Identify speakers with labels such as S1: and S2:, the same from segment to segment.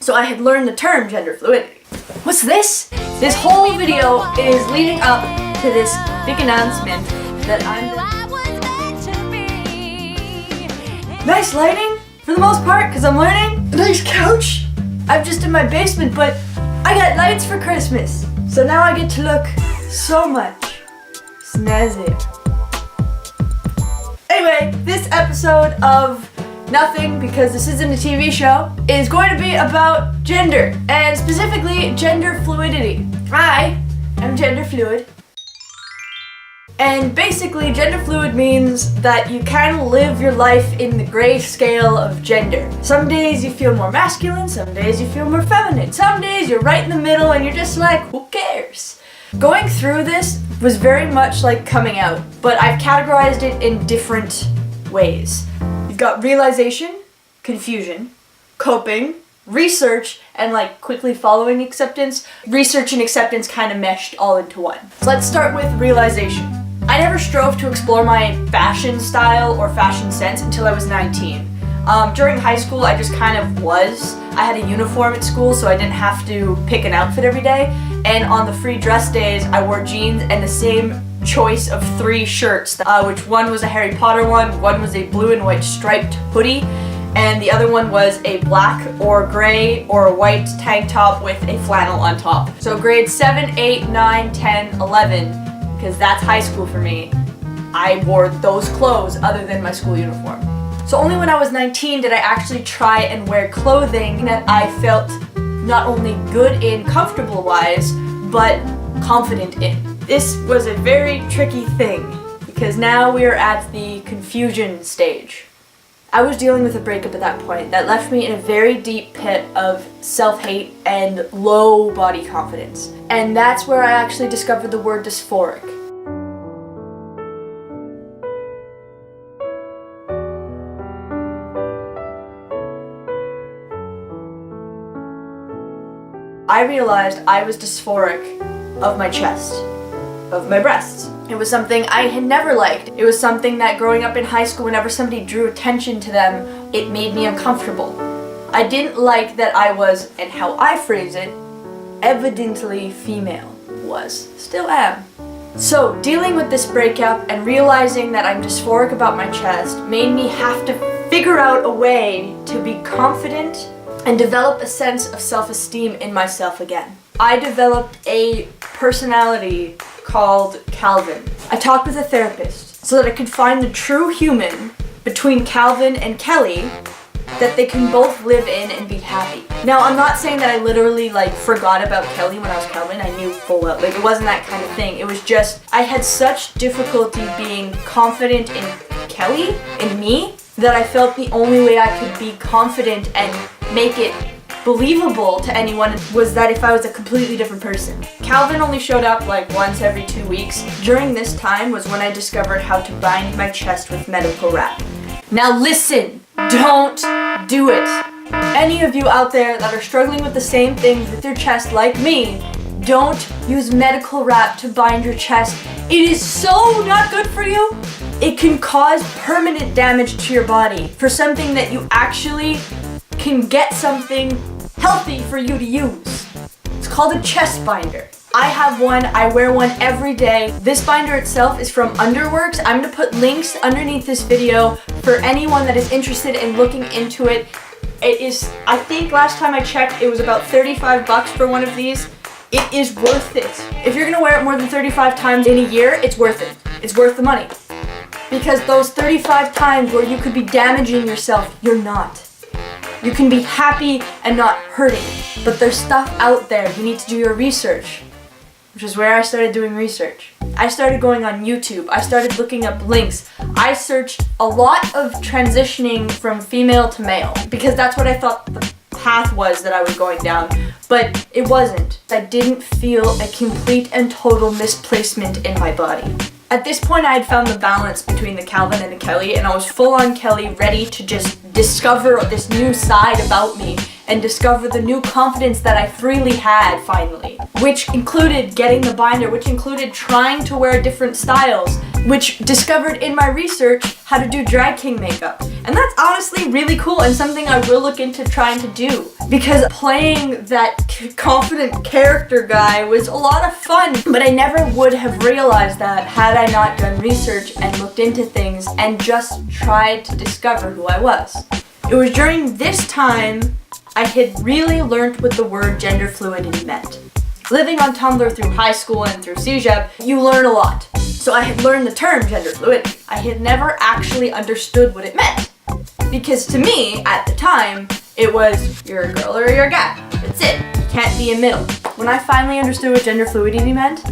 S1: so I had learned the term gender fluidity. What's this? This whole video is leading up to this big announcement that Nice lighting for the most part, because I'm learning. A nice couch. I'm just in my basement, but I got lights for Christmas. So now I get to look so much snazzy. Anyway, this episode of Nothing, because this isn't a TV show, is going to be about gender, and specifically gender fluidity. I am gender fluid. And basically, gender fluid means that you kind of live your life in the gray scale of gender. Some days you feel more masculine, some days you feel more feminine. Some days you're right in the middle and you're just like, who cares? Going through this was very much like coming out, but I've categorized it in different ways. You've got realization, confusion, coping, research, and like quickly following acceptance. Research and acceptance kind of meshed all into one. So let's start with realization. I never strove to explore my fashion style or fashion sense until I was 19. During high school, I just kind of was. I had a uniform at school, so I didn't have to pick an outfit every day. And on the free dress days, I wore jeans and the same choice of 3 shirts, which one was a Harry Potter one was a blue and white striped hoodie, and the other one was a black or gray or a white tank top with a flannel on top. So grades 7, 8, 9, 10, 11, because that's high school for me, I wore those clothes other than my school uniform. So only when I was 19 did I actually try and wear clothing that I felt not only good in comfortable-wise, but confident in. This was a very tricky thing, because now we are at the confusion stage. I was dealing with a breakup at that point that left me in a very deep pit of self-hate and low body confidence. And that's where I actually discovered the word dysphoric. I realized I was dysphoric of my chest, of my breasts. It was something I had never liked. It was something that growing up in high school, whenever somebody drew attention to them, it made me uncomfortable. I didn't like that I was, and how I phrase it, evidently female. Was, still am. So dealing with this breakup and realizing that I'm dysphoric about my chest made me have to figure out a way to be confident and develop a sense of self-esteem in myself again. I developed a personality called Calvin. I talked with a therapist so that I could find the true human between Calvin and Kelly that they can both live in and be happy. Now, I'm not saying that I literally forgot about Kelly when I was Calvin. I knew full well, it wasn't that kind of thing. It was just, I had such difficulty being confident in Kelly, in me, that I felt the only way I could be confident and make it believable to anyone was that if I was a completely different person. Calvin only showed up once every 2 weeks. During this time was when I discovered how to bind my chest with medical wrap. Now listen, don't do it. Any of you out there that are struggling with the same things with your chest like me, don't use medical wrap to bind your chest. It is so not good for you. It can cause permanent damage to your body for something that you actually can get something healthy for you to use. It's called a chest binder. I have one, I wear one every day. This binder itself is from Underworks. I'm gonna put links underneath this video for anyone that is interested in looking into it. It is, I think last time I checked, it was about 35 bucks for one of these. It is worth it. If you're gonna wear it more than 35 times in a year, it's worth it. It's worth the money. Because those 35 times where you could be damaging yourself, you're not. You can be happy and not hurting, but there's stuff out there. You need to do your research, which is where I started doing research. I started going on YouTube. I started looking up links. I searched a lot of transitioning from female to male because that's what I thought the path was that I was going down, but it wasn't. I didn't feel a complete and total misplacement in my body. At this point, I had found the balance between the Calvin and the Kelly, and I was full on Kelly, ready to just discover this new side about me and discover the new confidence that I freely had finally, which included getting the binder, which included trying to wear different styles, which discovered in my research how to do drag king makeup. And that's honestly really cool and something I will look into trying to do, because playing that confident character guy was a lot of fun, but I never would have realized that had I not done research and looked into things and just tried to discover who I was. It was during this time I had really learned what the word gender fluidity meant. Living on Tumblr through high school and through CJEB, you learn a lot. So I had learned the term gender fluidity. I had never actually understood what it meant. Because to me, at the time, it was, you're a girl or you're a guy. That's it. You can't be in middle. When I finally understood what gender fluidity meant,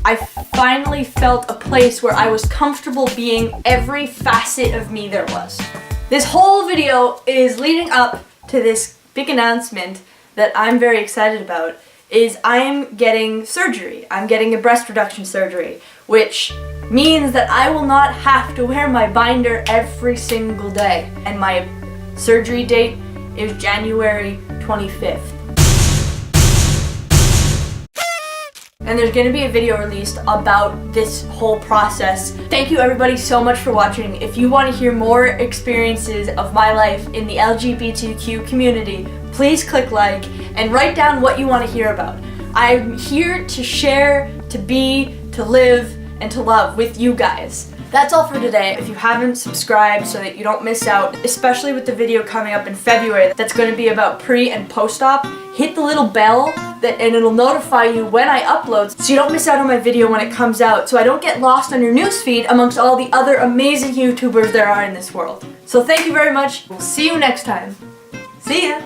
S1: I finally felt a place where I was comfortable being every facet of me there was. This whole video is leading up to this big announcement that I'm very excited about, is I'm getting surgery. I'm getting a breast reduction surgery, which means that I will not have to wear my binder every single day. And my surgery date is January 25th. And there's gonna be a video released about this whole process. Thank you everybody so much for watching. If you want to hear more experiences of my life in the LGBTQ community, please click like and write down what you want to hear about. I'm here to share, to be, to live, and to love with you guys. That's all for today. If you haven't subscribed so that you don't miss out, especially with the video coming up in February that's going to be about pre and post-op, hit the little bell and it'll notify you when I upload so you don't miss out on my video when it comes out, so I don't get lost on your newsfeed amongst all the other amazing YouTubers there are in this world. So thank you very much. We'll see you next time. See ya!